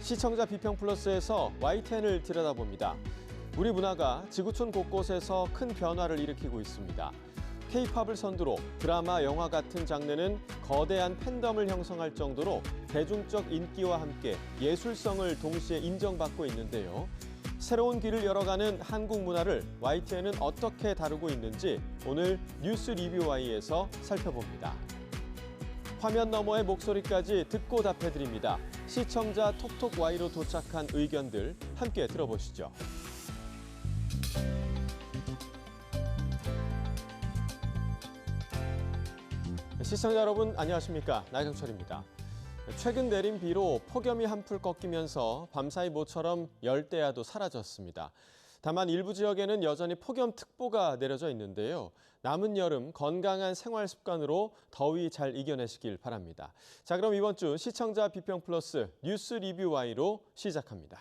시청자 비평 플러스에서 YTN을 들여다봅니다. 우리 문화가 지구촌 곳곳에서 큰 변화를 일으키고 있습니다. K-팝을 선두로 드라마, 영화 같은 장르는 거대한 팬덤을 형성할 정도로 대중적 인기와 함께 예술성을 동시에 인정받고 있는데요. 새로운 길을 열어가는 한국 문화를 YTN은 어떻게 다루고 있는지 오늘 뉴스 리뷰 Y에서 살펴봅니다. 화면 너머의 목소리까지 듣고 답해드립니다. 시청자 톡톡 Y로 도착한 의견들 함께 들어보시죠. 시청자 여러분 안녕하십니까? 나경철입니다. 최근 내린 비로 폭염이 한풀 꺾이면서 밤사이 모처럼 열대야도 사라졌습니다. 다만 일부 지역에는 여전히 폭염특보가 내려져 있는데요. 남은 여름 건강한 생활 습관으로 더위 잘 이겨내시길 바랍니다. 자, 그럼 이번 주 시청자 비평 플러스 뉴스 리뷰 Y로 시작합니다.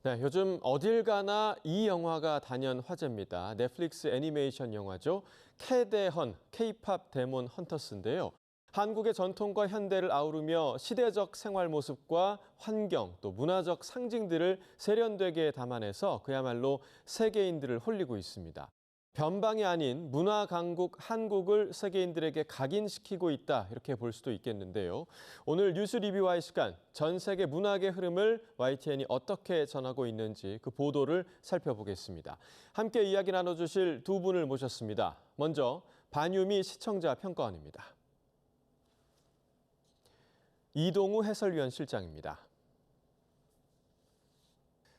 네, 요즘 어딜 가나 이 영화가 단연 화제입니다. 넷플릭스 애니메이션 영화죠. 캐대헌, K-팝 데몬 헌터스인데요. 한국의 전통과 현대를 아우르며 시대적 생활 모습과 환경, 또 문화적 상징들을 세련되게 담아내서 그야말로 세계인들을 홀리고 있습니다. 변방이 아닌 문화 강국 한국을 세계인들에게 각인시키고 있다, 이렇게 볼 수도 있겠는데요. 오늘 뉴스 리뷰와의 시간, 전 세계 문학의 흐름을 YTN이 어떻게 전하고 있는지 그 보도를 살펴보겠습니다. 함께 이야기 나눠주실 두 분을 모셨습니다. 먼저 반유미 시청자 평가원입니다. 이동우 해설위원 실장입니다.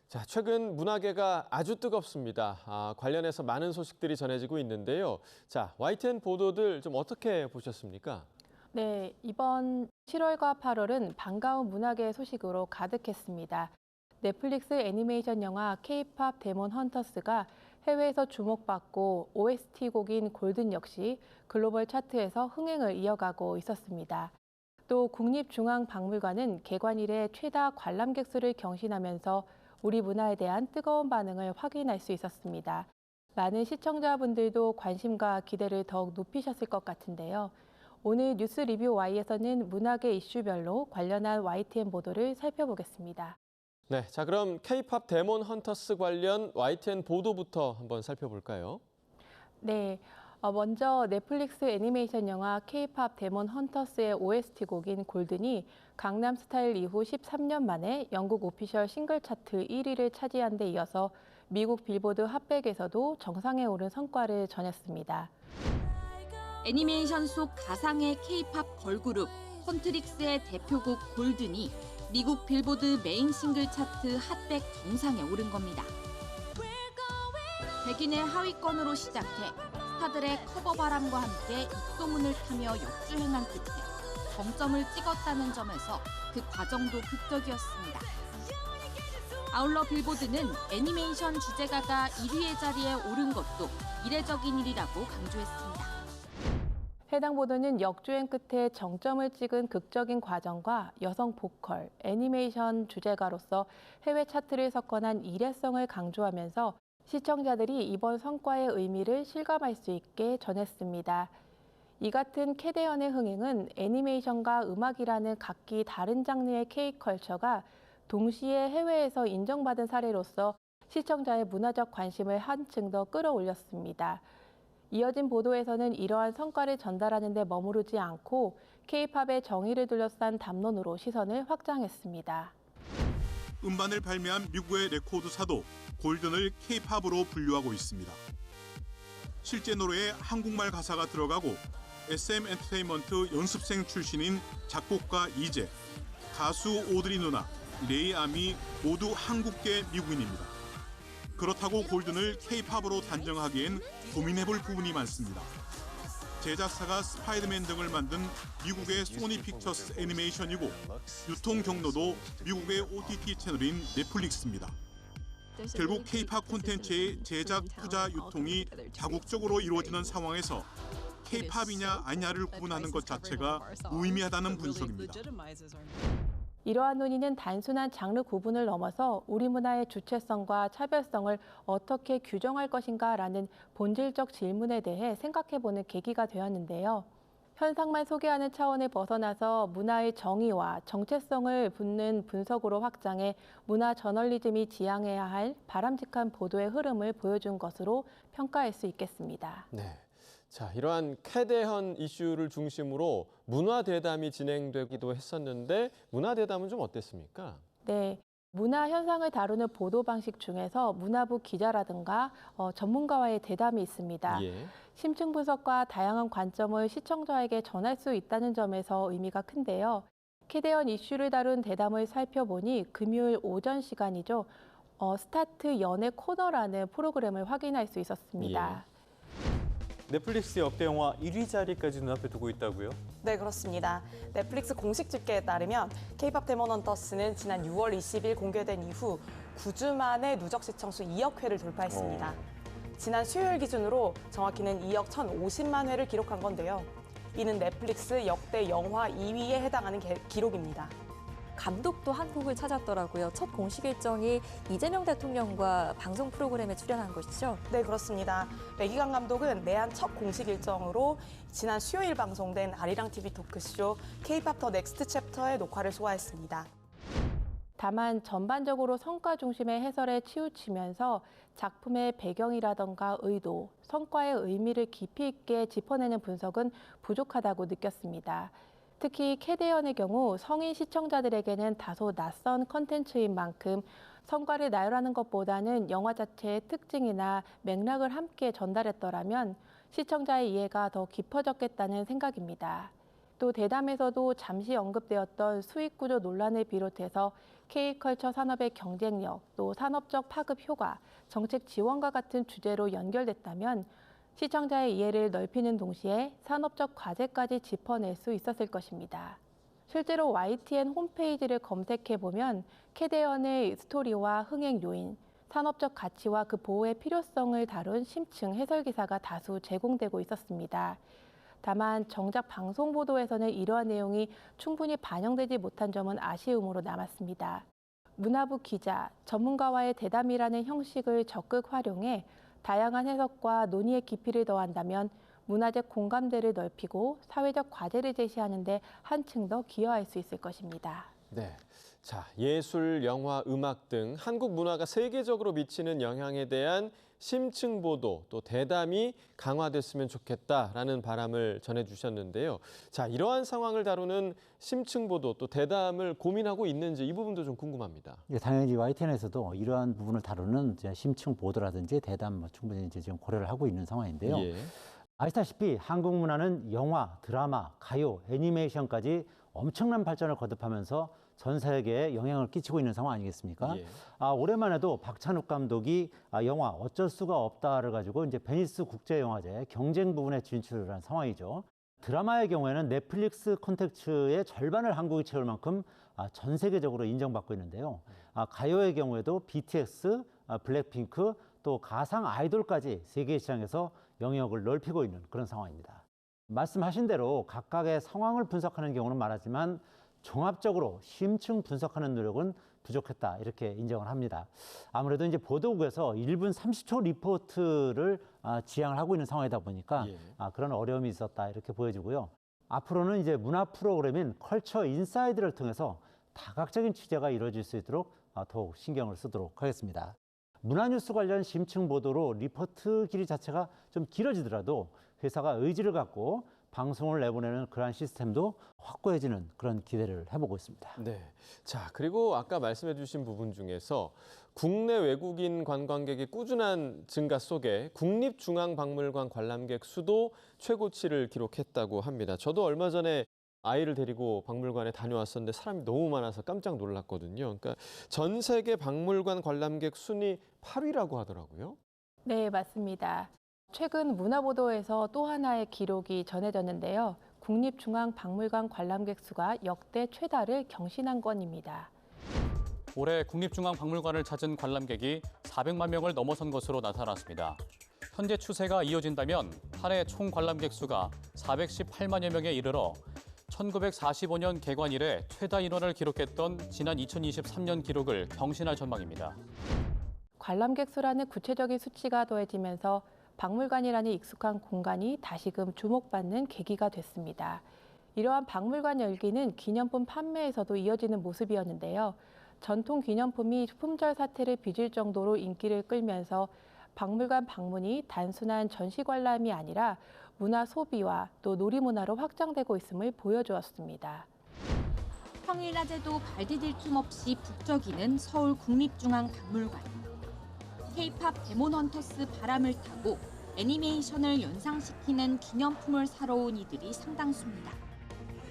자, 최근 문화계가 아주 뜨겁습니다. 관련해서 많은 소식들이 전해지고 있는데요. 자, YTN 보도들 좀 어떻게 보셨습니까? 네, 이번 7월과 8월은 반가운 문화계 소식으로 가득했습니다. 넷플릭스 애니메이션 영화 K-팝 데몬 헌터스가 해외에서 주목받고 OST 곡인 골든 역시 글로벌 차트에서 흥행을 이어가고 있었습니다. 또 국립중앙박물관은 개관 이래 최다 관람객 수를 경신하면서 우리 문화에 대한 뜨거운 반응을 확인할 수 있었습니다. 많은 시청자분들도 관심과 기대를 더욱 높이셨을 것 같은데요. 오늘 뉴스 리뷰 Y에서는 문화계 이슈별로 관련한 YTN 보도를 살펴보겠습니다. 네, 자 그럼 K-팝 데몬 헌터스 관련 YTN 보도부터 한번 살펴볼까요? 네. 먼저 넷플릭스 애니메이션 영화 K-팝 데몬 헌터스의 OST 곡인 골든이 강남 스타일 이후 13년 만에 영국 오피셜 싱글 차트 1위를 차지한 데 이어서 미국 빌보드 핫백에서도 정상에 오른 성과를 전했습니다. 애니메이션 속 가상의 K-팝 걸그룹 헌트릭스의 대표곡 골든이 미국 빌보드 메인 싱글 차트 핫백 정상에 오른 겁니다. 백인의 하위권으로 시작해 스타들의 커버 바람과 함께 입소문을 타며 역주행한 끝에 정점을 찍었다는 점에서 그 과정도 극적이었습니다. 아울러 빌보드는 애니메이션 주제가가 1위의 자리에 오른 것도 이례적인 일이라고 강조했습니다. 해당 보도는 역주행 끝에 정점을 찍은 극적인 과정과 여성 보컬, 애니메이션 주제가로서 해외 차트를 석권한 이례성을 강조하면서 시청자들이 이번 성과의 의미를 실감할 수 있게 전했습니다. 이 같은 캐대헌의 흥행은 애니메이션과 음악이라는 각기 다른 장르의 K컬처가 동시에 해외에서 인정받은 사례로서 시청자의 문화적 관심을 한층 더 끌어올렸습니다. 이어진 보도에서는 이러한 성과를 전달하는 데 머무르지 않고 K-팝의 정의를 둘러싼 담론으로 시선을 확장했습니다. 음반을 발매한 미국의 레코드사도 골든을 K-팝으로 분류하고 있습니다. 실제 노래에 한국말 가사가 들어가고 SM 엔터테인먼트 연습생 출신인 작곡가 이재, 가수 오드리 누나, 레이 아미 모두 한국계 미국인입니다. 그렇다고 골든을 K-팝으로 단정하기엔 고민해볼 부분이 많습니다. 제작사가 스파이더맨 등을 만든 미국의 소니 픽처스 애니메이션이고 유통 경로도 미국의 OTT 채널인 넷플릭스입니다. 결국 K-팝 콘텐츠의 제작, 투자, 유통이 다국적으로 이루어지는 상황에서 K-팝이냐 아니냐를 구분하는 것 자체가 무의미하다는 분석입니다. 이러한 논의는 단순한 장르 구분을 넘어서 우리 문화의 주체성과 차별성을 어떻게 규정할 것인가라는 본질적 질문에 대해 생각해보는 계기가 되었는데요. 현상만 소개하는 차원을 벗어나서 문화의 정의와 정체성을 묻는 분석으로 확장해 문화 저널리즘이 지향해야 할 바람직한 보도의 흐름을 보여준 것으로 평가할 수 있겠습니다. 네. 자, 이러한 캐대헌 이슈를 중심으로 문화대담이 진행되기도 했었는데 문화대담은 좀 어땠습니까? 네. 문화 현상을 다루는 보도 방식 중에서 문화부 기자라든가 전문가와의 대담이 있습니다. 예. 심층 분석과 다양한 관점을 시청자에게 전할 수 있다는 점에서 의미가 큰데요. 캐대헌 이슈를 다룬 대담을 살펴보니 금요일 오전 시간이죠. 스타트 연애 코너라는 프로그램을 확인할 수 있었습니다. 넷플릭스 역대 영화 1위 자리까지 눈앞에 두고 있다고요? 네, 그렇습니다. 넷플릭스 공식 집계에 따르면 K-팝 데몬 헌터스는 지난 6월 20일 공개된 이후 9주 만에 누적 시청수 2억 회를 돌파했습니다. 지난 수요일 기준으로 정확히는 2억 1,050만 회를 기록한 건데요. 이는 넷플릭스 역대 영화 2위에 해당하는 기록입니다. 감독도 한국을 찾았더라고요. 첫 공식 일정이 이재명 대통령과 방송 프로그램에 출연한 것이죠. 네, 그렇습니다. 매기강 감독은 내한 첫 공식 일정으로 지난 수요일 방송된 아리랑 TV 토크쇼 K-팝 더 넥스트 챕터의 녹화를 소화했습니다. 다만 전반적으로 성과 중심의 해설에 치우치면서 작품의 배경이라던가 의도, 성과의 의미를 깊이 있게 짚어내는 분석은 부족하다고 느꼈습니다. 특히 캐대헌의 경우 성인 시청자들에게는 다소 낯선 컨텐츠인 만큼 성과를 나열하는 것보다는 영화 자체의 특징이나 맥락을 함께 전달했더라면 시청자의 이해가 더 깊어졌겠다는 생각입니다. 또 대담에서도 잠시 언급되었던 수익구조 논란을 비롯해서 K컬처 산업의 경쟁력, 또 산업적 파급 효과, 정책 지원과 같은 주제로 연결됐다면 시청자의 이해를 넓히는 동시에 산업적 과제까지 짚어낼 수 있었을 것입니다. 실제로 YTN 홈페이지를 검색해보면 캐대헌의 스토리와 흥행 요인, 산업적 가치와 그 보호의 필요성을 다룬 심층 해설 기사가 다수 제공되고 있었습니다. 다만 정작 방송 보도에서는 이러한 내용이 충분히 반영되지 못한 점은 아쉬움으로 남았습니다. 문화부 기자, 전문가와의 대담이라는 형식을 적극 활용해 다양한 해석과 논의의 깊이를 더한다면 문화적 공감대를 넓히고 사회적 과제를 제시하는 데 한층 더 기여할 수 있을 것입니다. 네. 자, 예술, 영화, 음악 등 한국 문화가 세계적으로 미치는 영향에 대한 심층 보도, 또 대담이 강화됐으면 좋겠다라는 바람을 전해주셨는데요. 자, 이러한 상황을 다루는 심층 보도, 또 대담을 고민하고 있는지 이 부분도 좀 궁금합니다. 당연히 YTN에서도 이러한 부분을 다루는 이제 심층 보도라든지 대담 충분히 이제 지금 고려를 하고 있는 상황인데요. 예. 아시다시피 한국 문화는 영화, 드라마, 가요, 애니메이션까지 엄청난 발전을 거듭하면서 전 세계에 영향을 끼치고 있는 상황 아니겠습니까? 예. 올해만 해도 박찬욱 감독이 영화 어쩔 수가 없다를 가지고 이제 베니스 국제영화제 경쟁 부분에 진출을 한 상황이죠. 드라마의 경우에는 넷플릭스 콘텐츠의 절반을 한국이 채울 만큼 전 세계적으로 인정받고 있는데요. 가요의 경우에도 BTS, 블랙핑크, 또 가상 아이돌까지 세계 시장에서 영역을 넓히고 있는 그런 상황입니다. 말씀하신 대로 각각의 상황을 분석하는 경우는 많았지만 종합적으로 심층 분석하는 노력은 부족했다 이렇게 인정을 합니다. 아무래도 이제 보도국에서 1분 30초 리포트를 지향을 하고 있는 상황이다 보니까 예. 그런 어려움이 있었다 이렇게 보여지고요. 앞으로는 이제 문화 프로그램인 컬처 인사이드를 통해서 다각적인 취재가 이루어질 수 있도록 더욱 신경을 쓰도록 하겠습니다. 문화뉴스 관련 심층 보도로 리포트 길이 자체가 좀 길어지더라도 회사가 의지를 갖고 방송을 내보내는 그러한 시스템도 확고해지는 그런 기대를 해보고 있습니다. 네. 자, 그리고 아까 말씀해 주신 부분 중에서 국내 외국인 관광객의 꾸준한 증가 속에 국립중앙박물관 관람객 수도 최고치를 기록했다고 합니다. 저도 얼마 전에 아이를 데리고 박물관에 다녀왔었는데 사람이 너무 많아서 깜짝 놀랐거든요. 그러니까 전 세계 박물관 관람객 순위 8위라고 하더라고요. 네, 맞습니다. 최근 문화보도에서 또 하나의 기록이 전해졌는데요. 국립중앙박물관 관람객 수가 역대 최다를 경신한 건입니다. 올해 국립중앙박물관을 찾은 관람객이 400만 명을 넘어선 것으로 나타났습니다. 현재 추세가 이어진다면 한 해 총 관람객 수가 418만여 명에 이르러 1945년 개관 이래 최다 인원을 기록했던 지난 2023년 기록을 경신할 전망입니다. 관람객 수라는 구체적인 수치가 더해지면서 박물관이라는 익숙한 공간이 다시금 주목받는 계기가 됐습니다. 이러한 박물관 열기는 기념품 판매에서도 이어지는 모습이었는데요. 전통 기념품이 품절 사태를 빚을 정도로 인기를 끌면서 박물관 방문이 단순한 전시 관람이 아니라 문화 소비와 또 놀이문화로 확장되고 있음을 보여주었습니다. 평일 낮에도 발 디딜 틈 없이 북적이는 서울 국립중앙박물관. K-팝 데몬 헌터스 바람을 타고 애니메이션을 연상시키는 기념품을 사러 온 이들이 상당수입니다.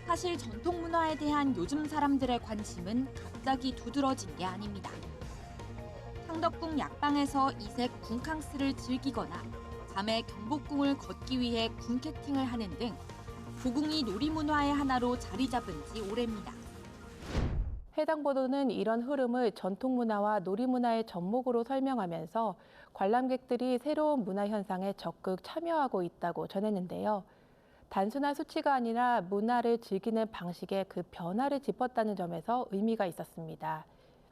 사실 전통 문화에 대한 요즘 사람들의 관심은 갑자기 두드러진 게 아닙니다. 상덕궁 약방에서 이색 궁캉스를 즐기거나 밤에 경복궁을 걷기 위해 궁캐팅을 하는 등 고궁이 놀이문화의 하나로 자리 잡은 지 오래입니다. 해당 보도는 이런 흐름을 전통문화와 놀이문화의 접목으로 설명하면서 관람객들이 새로운 문화 현상에 적극 참여하고 있다고 전했는데요. 단순한 수치가 아니라 문화를 즐기는 방식의 그 변화를 짚었다는 점에서 의미가 있었습니다.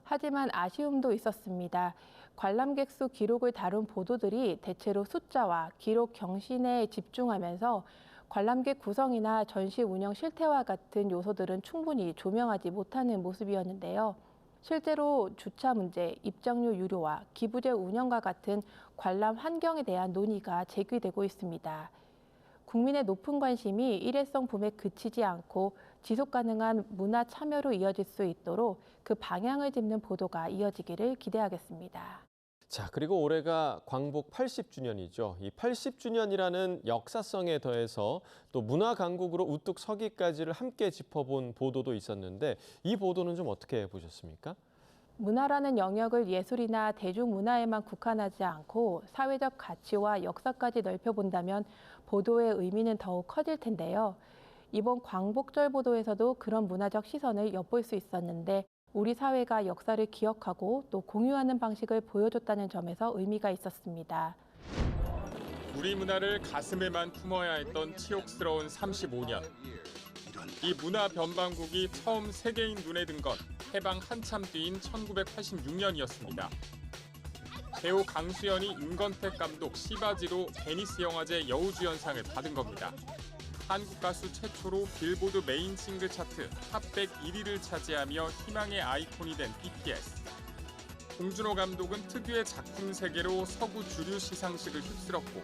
하지만 아쉬움도 있었습니다. 관람객 수 기록을 다룬 보도들이 대체로 숫자와 기록 경신에 집중하면서 관람객 구성이나 전시 운영 실태와 같은 요소들은 충분히 조명하지 못하는 모습이었는데요. 실제로 주차 문제, 입장료 유료와 기부제 운영과 같은 관람 환경에 대한 논의가 제기되고 있습니다. 국민의 높은 관심이 일회성 붐에 그치지 않고 지속 가능한 문화 참여로 이어질 수 있도록 그 방향을 짚는 보도가 이어지기를 기대하겠습니다. 자, 그리고 올해가 광복 80주년이죠. 이 80주년이라는 역사성에 더해서 또 문화 강국으로 우뚝 서기까지를 함께 짚어본 보도도 있었는데 이 보도는 좀 어떻게 보셨습니까? 문화라는 영역을 예술이나 대중문화에만 국한하지 않고 사회적 가치와 역사까지 넓혀본다면 보도의 의미는 더욱 커질 텐데요. 이번 광복절 보도에서도 그런 문화적 시선을 엿볼 수 있었는데 우리 사회가 역사를 기억하고 또 공유하는 방식을 보여줬다는 점에서 의미가 있었습니다. 우리 문화를 가슴에만 품어야 했던 치욕스러운 35년. 이 문화 변방국이 처음 세계인 눈에 든 건 해방 한참 뒤인 1986년이었습니다. 배우 강수연이 임건택 감독 시바지로 베니스 영화제 여우주연상을 받은 겁니다. 한국 가수 최초로 빌보드 메인 싱글 차트 탑100 1위를 차지하며 희망의 아이콘이 된 BTS. 봉준호 감독은 특유의 작품 세계로 서구 주류 시상식을 휩쓸었고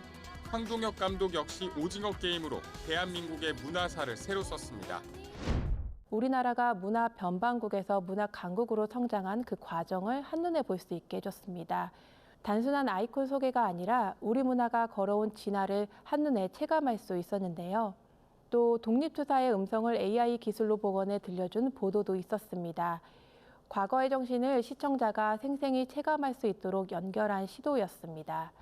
황동혁 감독 역시 오징어 게임으로 대한민국의 문화사를 새로 썼습니다. 우리나라가 문화 변방국에서 문화 강국으로 성장한 그 과정을 한눈에 볼 수 있게 해줬습니다. 단순한 아이콘 소개가 아니라 우리 문화가 걸어온 진화를 한눈에 체감할 수 있었는데요. 또 독립투사의 음성을 AI 기술로 복원해 들려준 보도도 있었습니다. 과거의 정신을 시청자가 생생히 체감할 수 있도록 연결한 시도였습니다.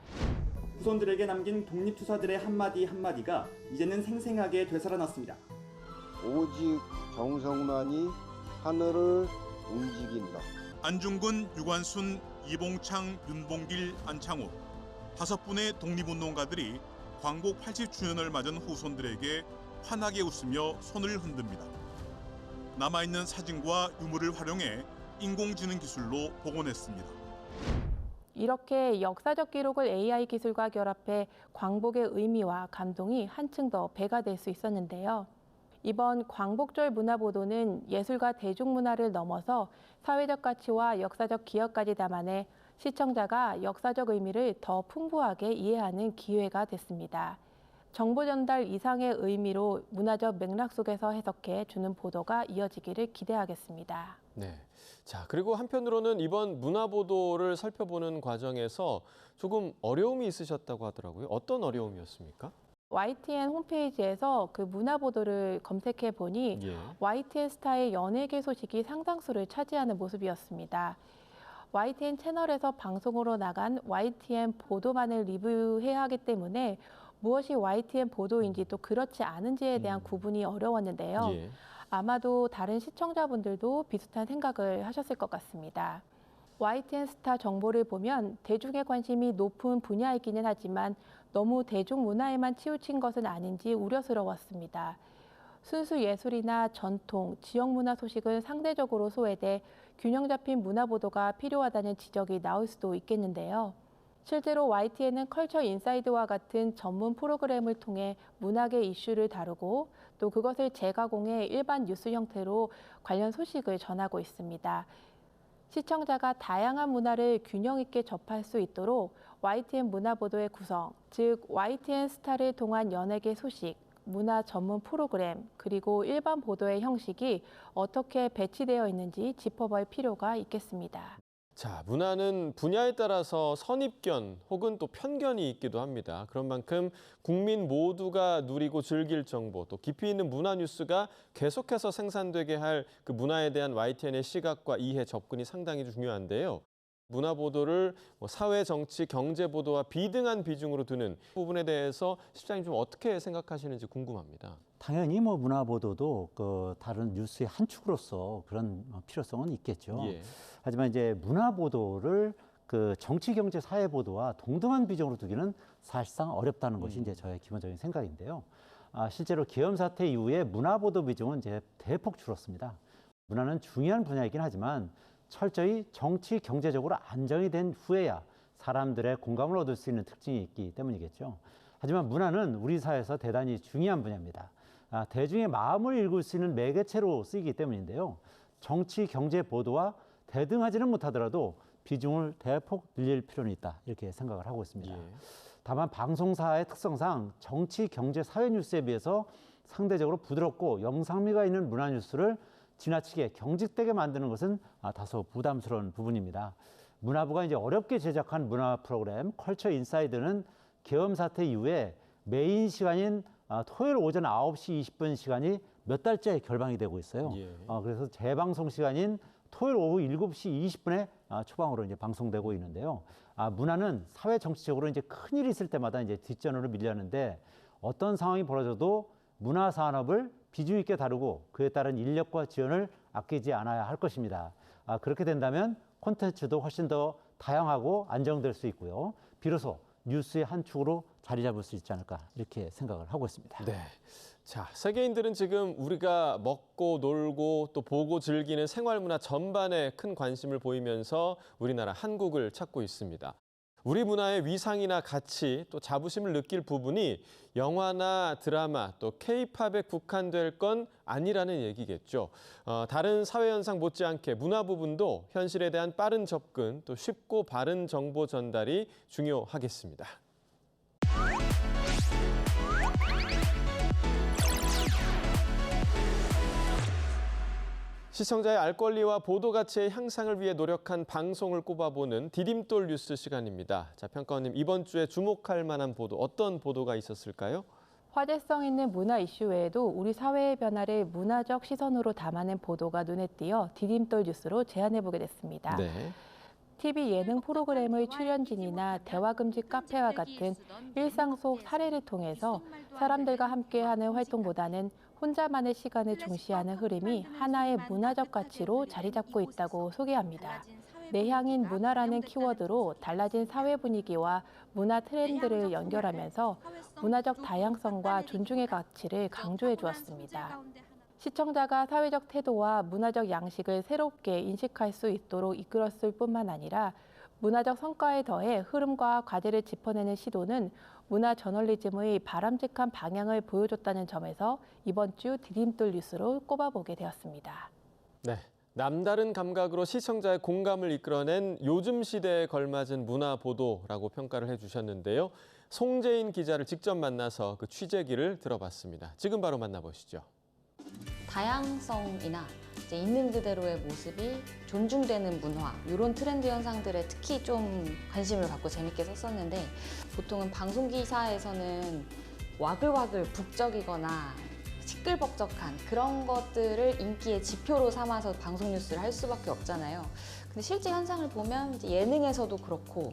후손들에게 남긴 독립투사들의 한마디 한마디가 이제는 생생하게 되살아났습니다. 오직 정성만이 하늘을 움직인다. 안중근, 유관순, 이봉창, 윤봉길, 안창호 5분의 독립운동가들이 광복 80주년을 맞은 후손들에게 환하게 웃으며 손을 흔듭니다. 남아있는 사진과 유물을 활용해 인공지능 기술로 복원했습니다. 이렇게 역사적 기록을 AI 기술과 결합해 광복의 의미와 감동이 한층 더 배가 될 수 있었는데요. 이번 광복절 문화보도는 예술과 대중문화를 넘어서 사회적 가치와 역사적 기억까지 담아내 시청자가 역사적 의미를 더 풍부하게 이해하는 기회가 됐습니다. 정보 전달 이상의 의미로 문화적 맥락 속에서 해석해 주는 보도가 이어지기를 기대하겠습니다. 네. 자, 그리고 한편으로는 이번 문화 보도를 살펴보는 과정에서 조금 어려움이 있으셨다고 하더라고요. 어떤 어려움이었습니까? YTN 홈페이지에서 그 문화 보도를 검색해 보니 YTN 스타의 연예계 소식이 상당수를 차지하는 모습이었습니다. YTN 채널에서 방송으로 나간 YTN 보도만을 리뷰해야 하기 때문에 무엇이 YTN 보도인지 또 그렇지 않은지에 대한 구분이 어려웠는데요. 아마도 다른 시청자분들도 비슷한 생각을 하셨을 것 같습니다. YTN 스타 정보를 보면 대중의 관심이 높은 분야이기는 하지만 너무 대중문화에만 치우친 것은 아닌지 우려스러웠습니다. 순수 예술이나 전통, 지역 문화 소식은 상대적으로 소외돼 균형 잡힌 문화 보도가 필요하다는 지적이 나올 수도 있겠는데요. 실제로 YTN은 컬처 인사이드와 같은 전문 프로그램을 통해 문학의 이슈를 다루고 또 그것을 재가공해 일반 뉴스 형태로 관련 소식을 전하고 있습니다. 시청자가 다양한 문화를 균형 있게 접할 수 있도록 YTN 문화 보도의 구성, 즉 YTN 스타를 통한 연예계 소식, 문화 전문 프로그램, 그리고 일반 보도의 형식이 어떻게 배치되어 있는지 짚어볼 필요가 있겠습니다. 자, 문화는 분야에 따라서 선입견 혹은 또 편견이 있기도 합니다. 그런 만큼 국민 모두가 누리고 즐길 정보, 또 깊이 있는 문화 뉴스가 계속해서 생산되게 할 그 문화에 대한 YTN의 시각과 이해, 접근이 상당히 중요한데요. 문화 보도를 사회, 정치, 경제 보도와 비등한 비중으로 두는 부분에 대해서 실장님 좀 어떻게 생각하시는지 궁금합니다. 당연히 뭐 문화 보도도 그 다른 뉴스의 한 축으로서 그런 필요성은 있겠죠. 예. 하지만 이제 문화 보도를 그 정치, 경제, 사회 보도와 동등한 비중으로 두기는 사실상 어렵다는 것이 이제 저의 기본적인 생각인데요. 실제로 계엄 사태 이후에 문화 보도 비중은 이제 대폭 줄었습니다. 문화는 중요한 분야이긴 하지만 철저히 정치, 경제적으로 안정이 된 후에야 사람들의 공감을 얻을 수 있는 특징이 있기 때문이겠죠. 하지만 문화는 우리 사회에서 대단히 중요한 분야입니다. 대중의 마음을 읽을 수 있는 매개체로 쓰이기 때문인데요. 정치, 경제 보도와 대등하지는 못하더라도 비중을 대폭 늘릴 필요는 있다, 이렇게 생각을 하고 있습니다. 예. 다만 방송사의 특성상 정치, 경제, 사회 뉴스에 비해서 상대적으로 부드럽고 영상미가 있는 문화 뉴스를 지나치게 경직되게 만드는 것은 다소 부담스러운 부분입니다. 문화부가 이제 어렵게 제작한 문화 프로그램 컬처 인사이드는 계엄 사태 이후에 메인 시간인 토요일 오전 9시 20분 시간이 몇 달째 결방이 되고 있어요. 예. 그래서 재방송 시간인 토요일 오후 7시 20분에 초방으로 이제 방송되고 있는데요. 문화는 사회 정치적으로 이제 큰일이 있을 때마다 이제 뒷전으로 밀렸는데 어떤 상황이 벌어져도 문화 산업을 비중 있게 다루고 그에 따른 인력과 지원을 아끼지 않아야 할 것입니다. 그렇게 된다면 콘텐츠도 훨씬 더 다양하고 안정될 수 있고요. 비로소 뉴스의 한 축으로 자리 잡을 수 있지 않을까 이렇게 생각을 하고 있습니다. 네. 자, 세계인들은 지금 우리가 먹고 놀고 또 보고 즐기는 생활문화 전반에 큰 관심을 보이면서 우리나라 한국을 찾고 있습니다. 우리 문화의 위상이나 가치 또 자부심을 느낄 부분이 영화나 드라마 또 K-팝에 국한될 건 아니라는 얘기겠죠. 다른 사회 현상 못지않게 문화 부분도 현실에 대한 빠른 접근 또 쉽고 바른 정보 전달이 중요하겠습니다. 시청자의 알 권리와 보도 가치의 향상을 위해 노력한 방송을 꼽아보는 디딤돌 뉴스 시간입니다. 자, 평가원님, 이번 주에 주목할 만한 보도, 어떤 보도가 있었을까요? 화제성 있는 문화 이슈 외에도 우리 사회의 변화를 문화적 시선으로 담아낸 보도가 눈에 띄어 디딤돌 뉴스로 제안해보게 됐습니다. 네. TV 예능 프로그램의 출연진이나 대화금지 카페와 같은 일상 속 사례를 통해서 사람들과 함께하는 활동보다는 혼자만의 시간을 중시하는 흐름이 하나의 문화적 가치로 자리 잡고 있다고 소개합니다. 내향인 문화라는 키워드로 달라진 사회 분위기와 문화 트렌드를 연결하면서 문화적 다양성과 존중의 가치를 강조해 주었습니다. 시청자가 사회적 태도와 문화적 양식을 새롭게 인식할 수 있도록 이끌었을 뿐만 아니라 문화적 성과에 더해 흐름과 과제를 짚어내는 시도는 문화 저널리즘의 바람직한 방향을 보여줬다는 점에서 이번 주 디딤돌 뉴스로 꼽아보게 되었습니다. 네. 남다른 감각으로 시청자의 공감을 이끌어낸 요즘 시대에 걸맞은 문화 보도라고 평가를 해주셨는데요. 송재인 기자를 직접 만나서 그 취재기를 들어봤습니다. 지금 바로 만나보시죠. 다양성이나 이제 있는 그대로의 모습이 존중되는 문화, 이런 트렌드 현상들에 특히 좀 관심을 갖고 재밌게 썼었는데, 보통은 방송 기사에서는 와글와글 북적이거나 시끌벅적한 그런 것들을 인기의 지표로 삼아서 방송 뉴스를 할 수밖에 없잖아요. 근데 실제 현상을 보면 이제 예능에서도 그렇고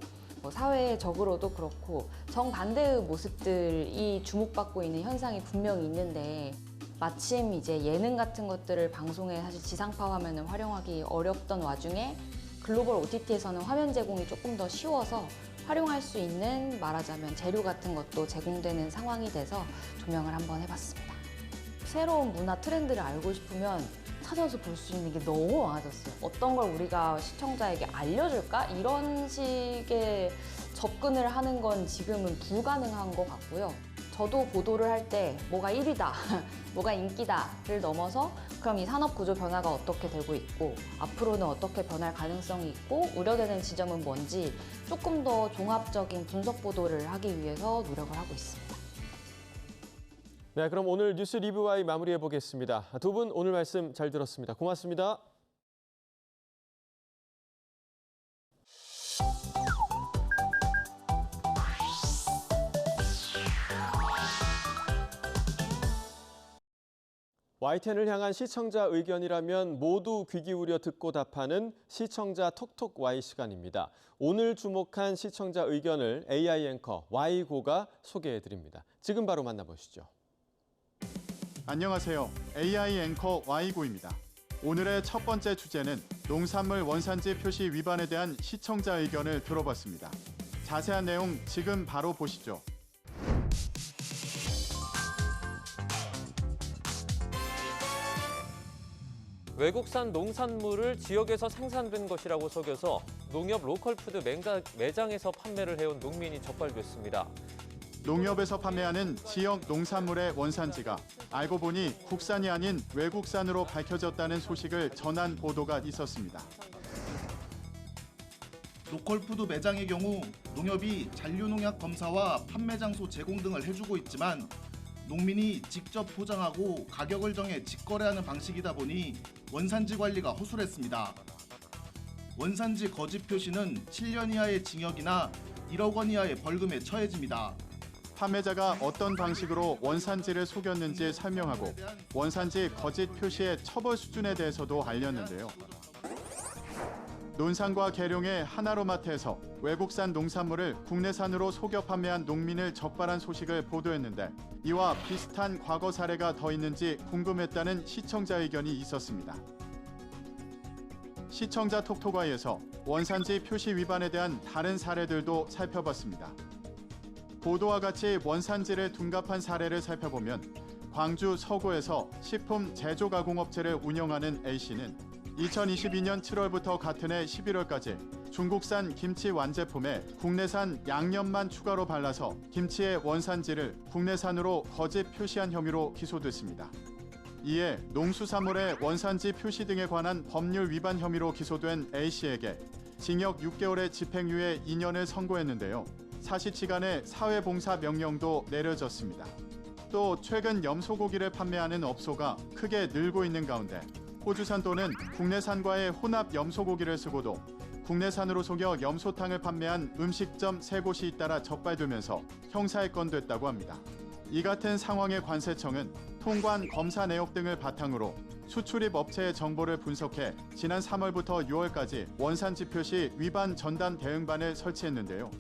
사회적으로도 그렇고 정반대의 모습들이 주목받고 있는 현상이 분명히 있는데, 마침 이제 예능 같은 것들을 방송에 사실 지상파 화면을 활용하기 어렵던 와중에 글로벌 OTT에서는 화면 제공이 조금 더 쉬워서 활용할 수 있는, 말하자면 재료 같은 것도 제공되는 상황이 돼서 조명을 한번 해봤습니다. 새로운 문화 트렌드를 알고 싶으면 찾아서 볼 수 있는 게 너무 많아졌어요. 어떤 걸 우리가 시청자에게 알려줄까? 이런 식의 접근을 하는 건 지금은 불가능한 것 같고요. 저도 보도를 할 때 뭐가 1위다, 뭐가 인기다를 넘어서 그럼 이 산업 구조 변화가 어떻게 되고 있고 앞으로는 어떻게 변할 가능성이 있고 우려되는 지점은 뭔지 조금 더 종합적인 분석 보도를 하기 위해서 노력을 하고 있습니다. 네, 그럼 오늘 뉴스 리뷰와의 마무리해 보겠습니다. 두 분 오늘 말씀 잘 들었습니다. 고맙습니다. YTN을 향한 시청자 의견이라면 모두 귀 기울여 듣고 답하는 시청자 톡톡 Y 시간입니다. 오늘 주목한 시청자 의견을 AI 앵커 Y고가 소개해드립니다. 지금 바로 만나보시죠. 안녕하세요. AI 앵커 Y고입니다. 오늘의 첫 번째 주제는 농산물 원산지 표시 위반에 대한 시청자 의견을 들어봤습니다. 자세한 내용 지금 바로 보시죠. 외국산 농산물을 지역에서 생산된 것이라고 속여서 농협 로컬푸드 매장에서 판매를 해온 농민이 적발됐습니다. 농협에서 판매하는 지역 농산물의 원산지가 알고 보니 국산이 아닌 외국산으로 밝혀졌다는 소식을 전한 보도가 있었습니다. 로컬푸드 매장의 경우 농협이 잔류농약 검사와 판매 장소 제공 등을 해주고 있지만 농민이 직접 포장하고 가격을 정해 직거래하는 방식이다 보니 원산지 관리가 허술했습니다. 원산지 거짓 표시는 7년 이하의 징역이나 1억 원 이하의 벌금에 처해집니다. 판매자가 어떤 방식으로 원산지를 속였는지 설명하고 원산지 거짓 표시의 처벌 수준에 대해서도 알렸는데요. 논산과 계룡의 하나로마트에서 외국산 농산물을 국내산으로 속여 판매한 농민을 적발한 소식을 보도했는데 이와 비슷한 과거 사례가 더 있는지 궁금했다는 시청자 의견이 있었습니다. 시청자 톡톡아이에서 원산지 표시 위반에 대한 다른 사례들도 살펴봤습니다. 보도와 같이 원산지를 둔갑한 사례를 살펴보면 광주 서구에서 식품 제조가공업체를 운영하는 A씨는 2022년 7월부터 같은 해 11월까지 중국산 김치 완제품에 국내산 양념만 추가로 발라서 김치의 원산지를 국내산으로 거짓 표시한 혐의로 기소됐습니다. 이에 농수산물의 원산지 표시 등에 관한 법률 위반 혐의로 기소된 A씨에게 징역 6개월의 집행유예 2년을 선고했는데요. 사시치간의 사회봉사 명령도 내려졌습니다. 또 최근 염소고기를 판매하는 업소가 크게 늘고 있는 가운데 호주산 또는 국내산과의 혼합 염소고기를 쓰고도 국내산으로 속여 염소탕을 판매한 음식점 3곳이 잇따라 적발되면서 형사에 건됐다고 합니다. 이 같은 상황에 관세청은 통관 검사 내역 등을 바탕으로 수출입 업체의 정보를 분석해 지난 3월부터 6월까지 원산지 표시 위반 전담 대응반을 설치했는데요.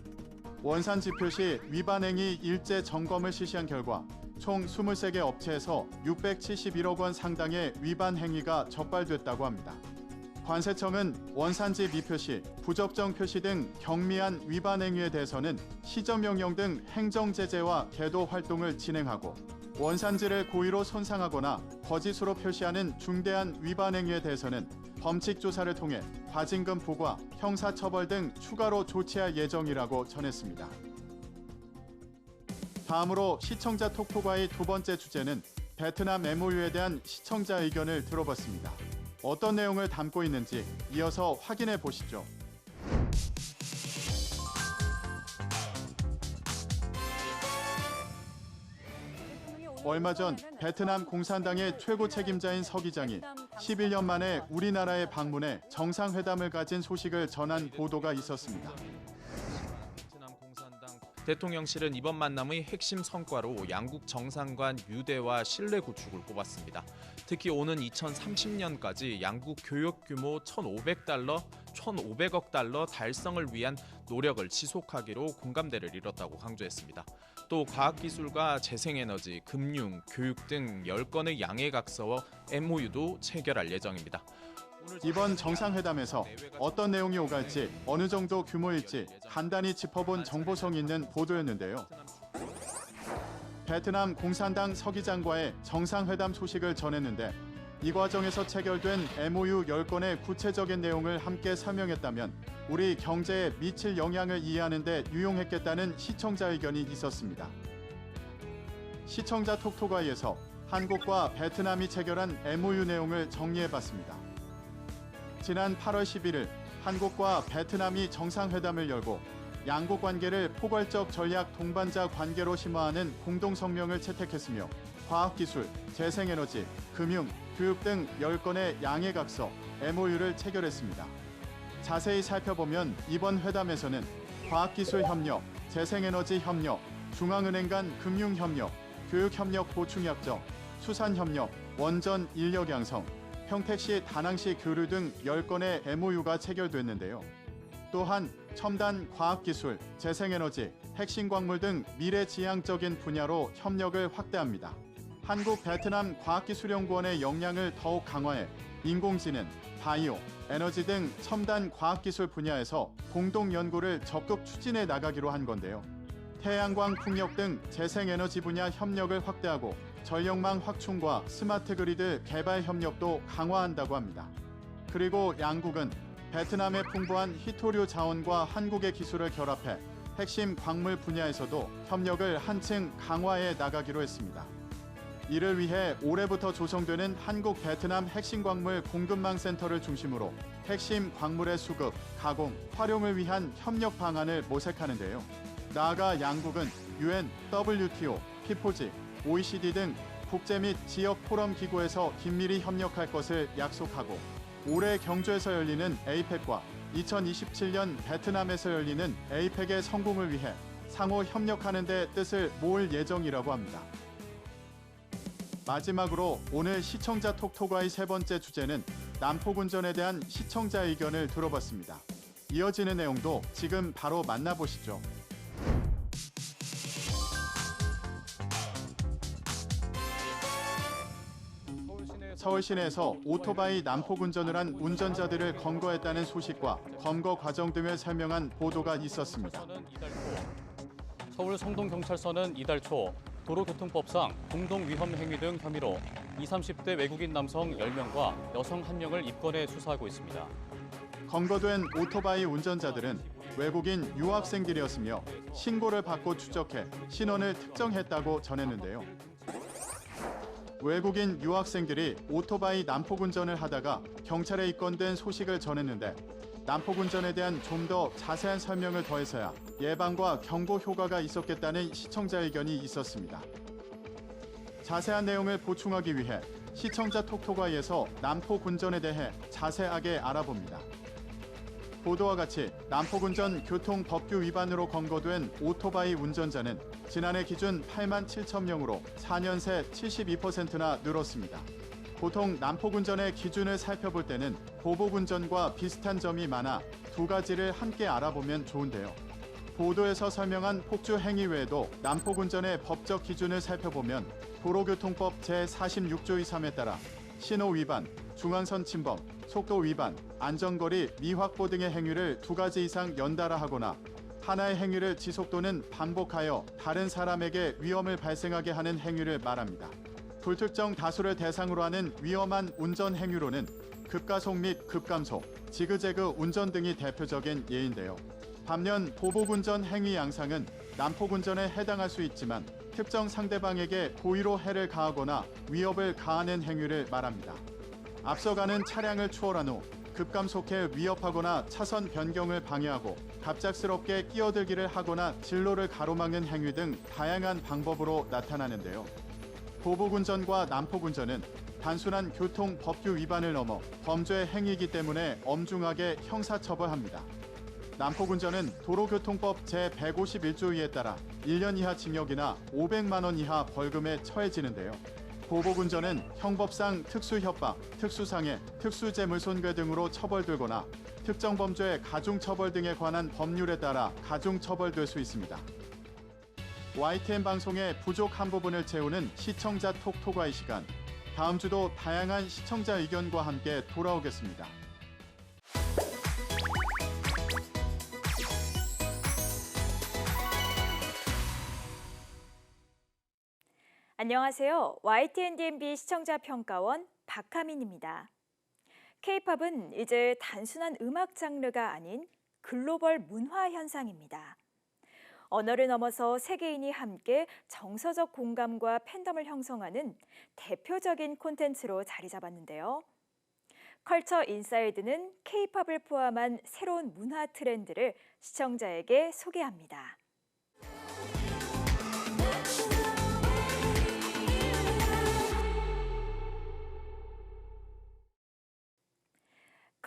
원산지 표시 위반 행위 일제 점검을 실시한 결과 총 23개 업체에서 671억 원 상당의 위반 행위가 적발됐다고 합니다. 관세청은 원산지 미표시, 부적정 표시 등 경미한 위반 행위에 대해서는 시정명령 등 행정제재와 계도 활동을 진행하고 원산지를 고의로 손상하거나 거짓으로 표시하는 중대한 위반 행위에 대해서는 범칙 조사를 통해 과징금 부과, 형사처벌 등 추가로 조치할 예정이라고 전했습니다. 다음으로 시청자 톡톡과의 두 번째 주제는 베트남 MOU에 대한 시청자 의견을 들어봤습니다. 어떤 내용을 담고 있는지 이어서 확인해 보시죠. 얼마 전 베트남 공산당의 최고 책임자인 서 기장이 11년 만에 우리나라에 방문해 정상회담을 가진 소식을 전한 보도가 있었습니다. 대통령실은 이번 만남의 핵심 성과로 양국 정상간 유대와 신뢰 구축을 꼽았습니다. 특히 오는 2030년까지 양국 교역 규모 1,500억 달러 달성을 위한 노력을 지속하기로 공감대를 이뤘다고 강조했습니다. 또 과학기술과 재생에너지, 금융, 교육 등 10건의 양해각서와 MOU도 체결할 예정입니다. 이번 정상회담에서 어떤 내용이 오갈지, 어느 정도 규모일지 간단히 짚어본 정보성 있는 보도였는데요. 베트남 공산당 서기장과의 정상회담 소식을 전했는데 이 과정에서 체결된 MOU 10건의 구체적인 내용을 함께 설명했다면 우리 경제에 미칠 영향을 이해하는 데 유용했겠다는 시청자 의견이 있었습니다. 시청자 톡톡아이에서 한국과 베트남이 체결한 MOU 내용을 정리해봤습니다. 지난 8월 11일 한국과 베트남이 정상회담을 열고 양국 관계를 포괄적 전략 동반자 관계로 심화하는 공동성명을 채택했으며 과학기술, 재생에너지, 금융, 교육 등 10건의 양해각서, MOU를 체결했습니다. 자세히 살펴보면 이번 회담에서는 과학기술 협력, 재생에너지 협력, 중앙은행 간 금융협력, 교육협력 보충약정, 수산협력, 원전 인력 양성, 평택시 다낭시 교류 등 10건의 MOU가 체결됐는데요. 또한 첨단 과학기술, 재생에너지, 핵심광물 등 미래지향적인 분야로 협력을 확대합니다. 한국 베트남 과학기술연구원의 역량을 더욱 강화해 인공지능, 바이오, 에너지 등 첨단 과학기술 분야에서 공동 연구를 적극 추진해 나가기로 한 건데요. 태양광 풍력 등 재생에너지 분야 협력을 확대하고 전력망 확충과 스마트 그리드 개발 협력도 강화한다고 합니다. 그리고 양국은 베트남의 풍부한 희토류 자원과 한국의 기술을 결합해 핵심 광물 분야에서도 협력을 한층 강화해 나가기로 했습니다. 이를 위해 올해부터 조성되는 한국 베트남 핵심 광물 공급망 센터를 중심으로 핵심 광물의 수급, 가공, 활용을 위한 협력 방안을 모색하는데요. 나아가 양국은 UN, WTO, 피포지, OECD 등 국제 및 지역 포럼 기구에서 긴밀히 협력할 것을 약속하고 올해 경주에서 열리는 APEC과 2027년 베트남에서 열리는 APEC의 성공을 위해 상호 협력하는 데 뜻을 모을 예정이라고 합니다. 마지막으로 오늘 시청자 톡톡아의 세 번째 주제는 난폭운전에 대한 시청자 의견을 들어봤습니다. 이어지는 내용도 지금 바로 만나보시죠. 서울 시내에서 오토바이 난폭운전을 한 운전자들을 검거했다는 소식과 검거 과정 등을 설명한 보도가 있었습니다. 서울 성동경찰서는 이달 초 도로교통법상 공동위험행위 등 혐의로 20, 30대 외국인 남성 10명과 여성 1명을 입건해 수사하고 있습니다. 검거된 오토바이 운전자들은 외국인 유학생들이었으며 신고를 받고 추적해 신원을 특정했다고 전했는데요. 외국인 유학생들이 오토바이 난폭운전을 하다가 경찰에 입건된 소식을 전했는데 난폭운전에 대한 좀 더 자세한 설명을 더해서야 예방과 경고 효과가 있었겠다는 시청자 의견이 있었습니다. 자세한 내용을 보충하기 위해 시청자 톡톡아이에서 난폭운전에 대해 자세하게 알아봅니다. 보도와 같이 난폭운전 교통법규 위반으로 검거된 오토바이 운전자는 지난해 기준 8만 7천 명으로 4년 새 72%나 늘었습니다. 보통 난폭운전의 기준을 살펴볼 때는 보복운전과 비슷한 점이 많아 두 가지를 함께 알아보면 좋은데요. 보도에서 설명한 폭주 행위 외에도 난폭운전의 법적 기준을 살펴보면 도로교통법 제46조 2.3에 따라 신호 위반, 중앙선 침범, 속도 위반, 안전거리 미확보 등의 행위를 두 가지 이상 연달아 하거나 하나의 행위를 지속 또는 반복하여 다른 사람에게 위험을 발생하게 하는 행위를 말합니다. 불특정 다수를 대상으로 하는 위험한 운전 행위로는 급가속 및 급감속, 지그재그 운전 등이 대표적인 예인데요. 반면 보복운전 행위 양상은 난폭운전에 해당할 수 있지만 특정 상대방에게 고의로 해를 가하거나 위협을 가하는 행위를 말합니다. 앞서가는 차량을 추월한 후 급감속해 위협하거나 차선 변경을 방해하고 갑작스럽게 끼어들기를 하거나 진로를 가로막는 행위 등 다양한 방법으로 나타나는데요. 보복운전과 난폭운전은 단순한 교통법규 위반을 넘어 범죄 행위이기 때문에 엄중하게 형사처벌합니다. 난폭운전은 도로교통법 제151조 2에 따라 1년 이하 징역이나 500만 원 이하 벌금에 처해지는데요. 보복운전은 형법상 특수협박, 특수상해, 특수재물손괴 등으로 처벌되거나 특정 범죄 가중처벌 등에 관한 법률에 따라 가중처벌될 수 있습니다. YTN 방송의 부족한 부분을 채우는 시청자 톡톡아이 시간. 다음 주도 다양한 시청자 의견과 함께 돌아오겠습니다. 안녕하세요. YTN-DMB 시청자 평가원 박하민입니다. K-팝은 이제 단순한 음악 장르가 아닌 글로벌 문화 현상입니다. 언어를 넘어서 세계인이 함께 정서적 공감과 팬덤을 형성하는 대표적인 콘텐츠로 자리 잡았는데요. 컬처 인사이드는 K-팝을 포함한 새로운 문화 트렌드를 시청자에게 소개합니다.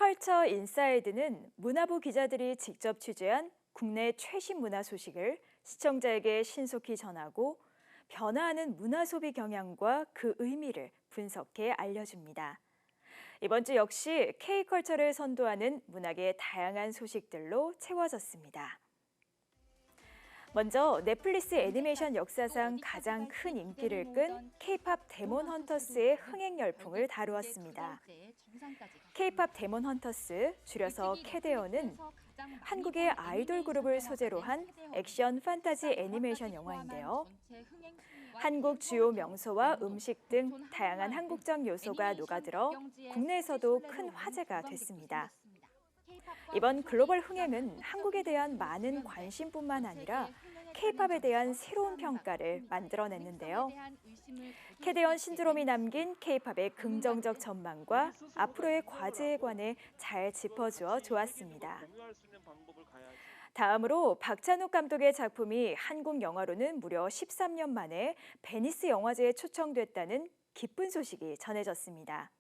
컬처 인사이드는 문화부 기자들이 직접 취재한 국내 최신 문화 소식을 시청자에게 신속히 전하고 변화하는 문화 소비 경향과 그 의미를 분석해 알려줍니다. 이번 주 역시 K컬처를 선도하는 문학의 다양한 소식들로 채워졌습니다. 먼저 넷플릭스 애니메이션 역사상 가장 큰 인기를 끈 K-팝 데몬 헌터스의 흥행 열풍을 다루었습니다. K-팝 데몬 헌터스, 줄여서 캐데어는 한국의 아이돌 그룹을 소재로 한 액션 판타지 애니메이션 영화인데요. 한국 주요 명소와 음식 등 다양한 한국적 요소가 녹아들어 국내에서도 큰 화제가 됐습니다. 이번 글로벌 흥행은 한국에 대한 많은 관심뿐만 아니라 K-팝에 대한 새로운 평가를 만들어냈는데요. 캐데언 신드롬이 남긴 K-팝의 긍정적 전망과 앞으로의 과제에 관해 잘 짚어주어 좋았습니다. 다음으로 박찬욱 감독의 작품이 한국 영화로는 무려 13년 만에 베니스 영화제에 초청됐다는 기쁜 소식이 전해졌습니다.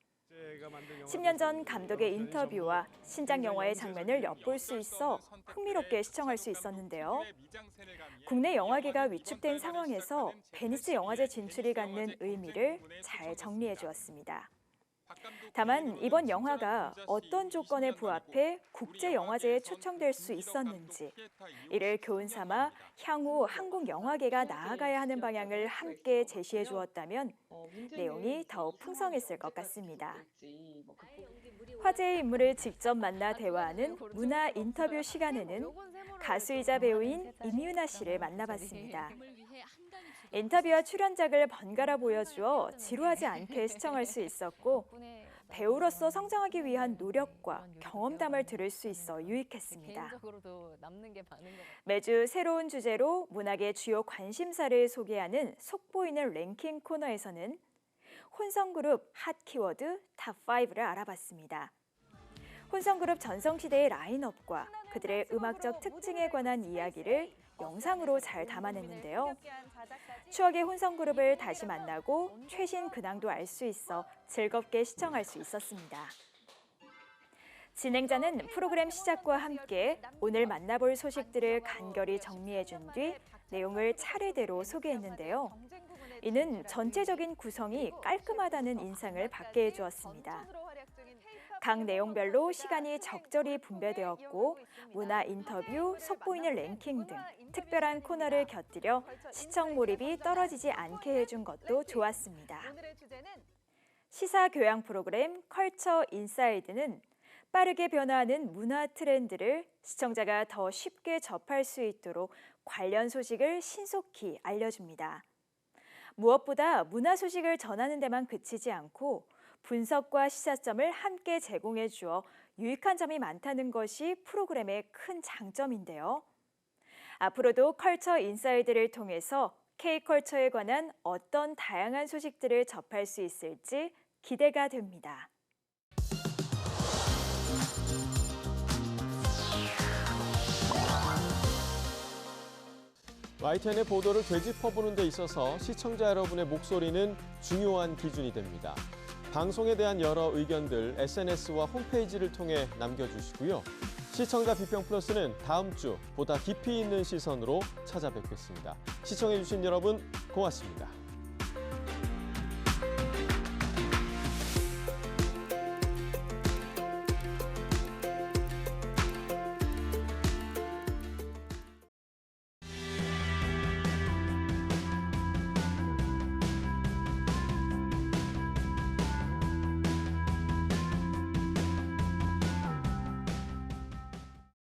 10년 전 감독의 인터뷰와 신작 영화의 장면을 엿볼 수 있어 흥미롭게 시청할 수 있었는데요. 국내 영화계가 위축된 상황에서 베니스 영화제 진출이 갖는 의미를 잘 정리해 주었습니다. 다만 이번 영화가 어떤 조건에 부합해 국제영화제에 초청될 수 있었는지, 이를 교훈 삼아 향후 한국 영화계가 나아가야 하는 방향을 함께 제시해 주었다면 내용이 더욱 풍성했을 것 같습니다. 화제의 인물을 직접 만나 대화하는 문화 인터뷰 시간에는 가수이자 배우인 임유나 씨를 만나봤습니다. 인터뷰와 출연작을 번갈아 보여주어 지루하지 않게 시청할 수 있었고 배우로서 성장하기 위한 노력과 경험담을 들을 수 있어 유익했습니다. 매주 새로운 주제로 문학의 주요 관심사를 소개하는 속보이는 랭킹 코너에서는 혼성그룹 핫 키워드 탑5를 알아봤습니다. 혼성그룹 전성시대의 라인업과 그들의 음악적 특징에 관한 이야기를 영상으로 잘 담아냈는데요. 추억의 혼성그룹을 다시 만나고 최신 근황도 알 수 있어 즐겁게 시청할 수 있었습니다. 진행자는 프로그램 시작과 함께 오늘 만나볼 소식들을 간결히 정리해준 뒤 내용을 차례대로 소개했는데요. 이는 전체적인 구성이 깔끔하다는 인상을 받게 해주었습니다. 각 내용별로 시간이 적절히 분배되었고 문화 인터뷰, 속보이는 랭킹 등 특별한 코너를 곁들여 시청 몰입이 떨어지지 않게 해준 것도 좋았습니다. 시사 교양 프로그램 컬처 인사이드는 빠르게 변화하는 문화 트렌드를 시청자가 더 쉽게 접할 수 있도록 관련 소식을 신속히 알려줍니다. 무엇보다 문화 소식을 전하는 데만 그치지 않고 분석과 시사점을 함께 제공해 주어 유익한 점이 많다는 것이 프로그램의 큰 장점인데요. 앞으로도 컬처 인사이드를 통해서 K컬처에 관한 어떤 다양한 소식들을 접할 수 있을지 기대가 됩니다. YTN의 보도를 되짚어보는 데 있어서 시청자 여러분의 목소리는 중요한 기준이 됩니다. 방송에 대한 여러 의견들 SNS와 홈페이지를 통해 남겨주시고요. 시청자 비평 플러스는 다음 주 보다 깊이 있는 시선으로 찾아뵙겠습니다. 시청해주신 여러분 고맙습니다.